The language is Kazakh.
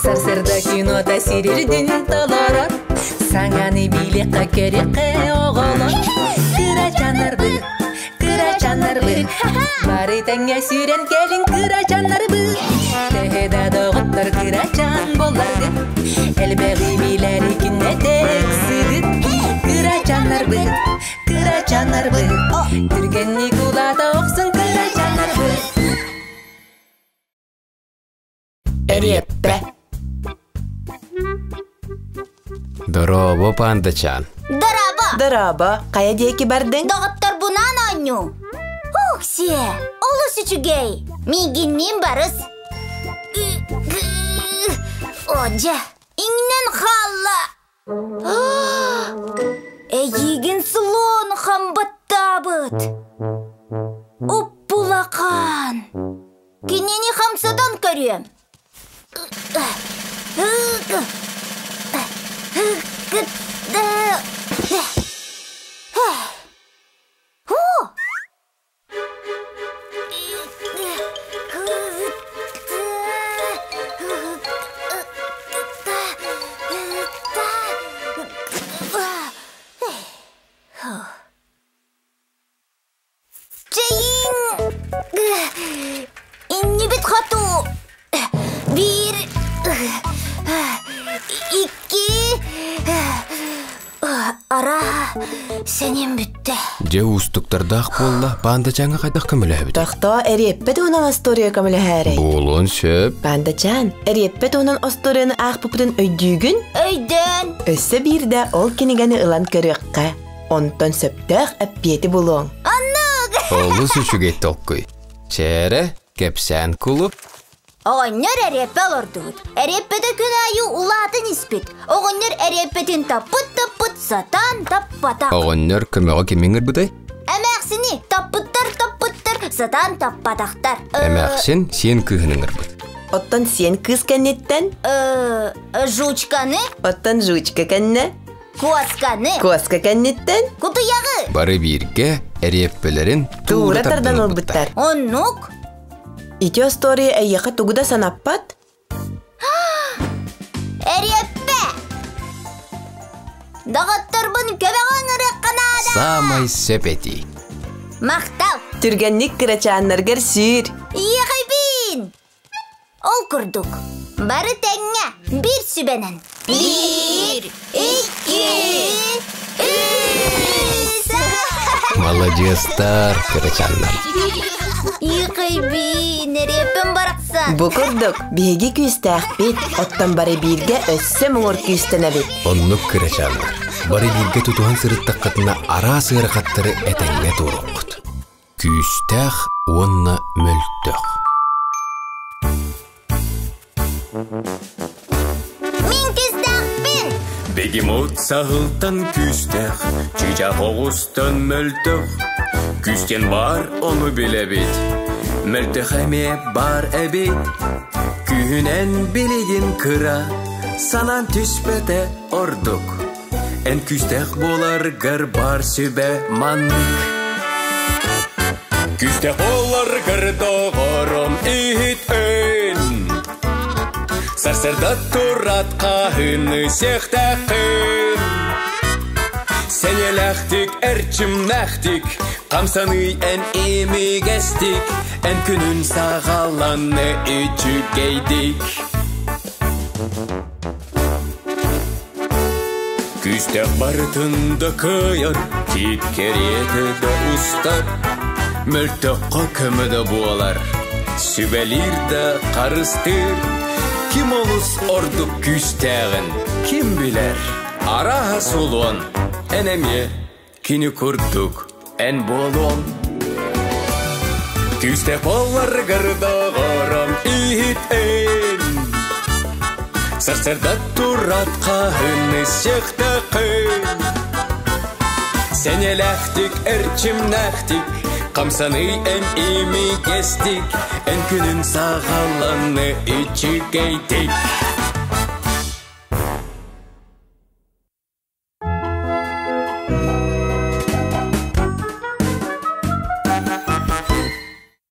Sarsırda kinoda sirirdin toloror. Sangani bilekka kerikke oğolor. Kıra canardı. Bari tenge süren gelin kıra canardı. Teheda doğutlar kıra can bollardı. Elbeği biler ikinne tek sıdı. Kıra canardı. Türgenni kulada oksun kıra canardı. Эреппе. Здорово, пандачан. Дараба, кая дейки бардың? Дағыттар бұнан аню. Оксе, олы сүчігей. Мигіннен барыз. Оджа, иңнен қалла. Егін сұлон қамбаттабыт. Оппулақан. Кенені қамсадан көрем. İnni bit hatu. Bir, iki, ara senin bitti. Же устуктардах болла, пандачанга кайдах көмөлөбүт. Тахта эреппе де унан астория камылы хәрей. Болон сөп. Пандачан, эреппе де унан асторияны ақ пупудын өйдүйгін? Өйден. Өссі бірді ол кенегені ылан көріққа. Онтон сөптәқ әппеті болуң. Анық. Олы сүчүгей толкуй. Чере, кепсән кулу. Оғыннер әреппе олырдығыд. Әреппеде күн айы улатын іспет. Оғыннер әреппетін таппыт, сатан таппата. Оғыннер көмөға кемеңір бұдай? Әмәқсіні таппыттар, сатан таппатақтар. Әмәқсін сен күйініңір бұд. Оттан сен кыз кәнеттен? Жучканы. Оттан жучка кәнне? Косканы. Коска кәннеттен? Кутуяғы. Бары бирге әреппелерін Тура тардан олбыттар. Оннук. Ити астория әйеқа тугуда санаппат? Әреппе. Дағаттар бұн көбеғын ұрық қанада. Самай сөпети. Мақтал. Түргенник кырачаннаргар сүйір. Еғайбин. Ол күрдік. Бары тәңе бір сүбенен. Bir, iki, üç. Молодецтар, кырачаннар. Еғайбин, әреппен барақсан. Бұ күрдік, беге күйістәқ бет, оттан бары бірге өссі мұңыр күйістіні бет. Оннук кырачаннар. Бары бирге тутуған сырыттақ қытына ара сығыр қаттыры әтәңе туруққыт. Күйістәқ онна мөлттөқ. Мен күйістәқпен. Бегемот сағылтан күйістәқ, чүйча қоғыстан мөлттөқ. Күстен бар оны білебет, мөлттөқ әме бар әбет. Күйінен білеген кыра, санан түспәті ордық. Ән күстәқ болар гір бар сөбә маннық. Күстәқ болар гір доғырым ит өн. Сарсырда тұрат қағыны сектәқін. Сәнеләқтік, әрчімнәқтік, қамсаны ән емегәстік, ән күнін сағаланы үтігейдік. Күстәқ барытынды күйір, кит кереті да ұстар. Мөлттіққа көміді болар, сүбәлерді қарыстыр. Ким олыс ордық күстәғін, ким білер? Араға солуан, әнәме, кені көрдік, ән болуан. Күстәқ болар ғырдағырам ит ән. Сарсырда тұрат қағыны сектәқін. Сәнеләқтік, әрчімнәқтік, қамсаны ән емегестік, ән күнін сағаланы үтігейдік.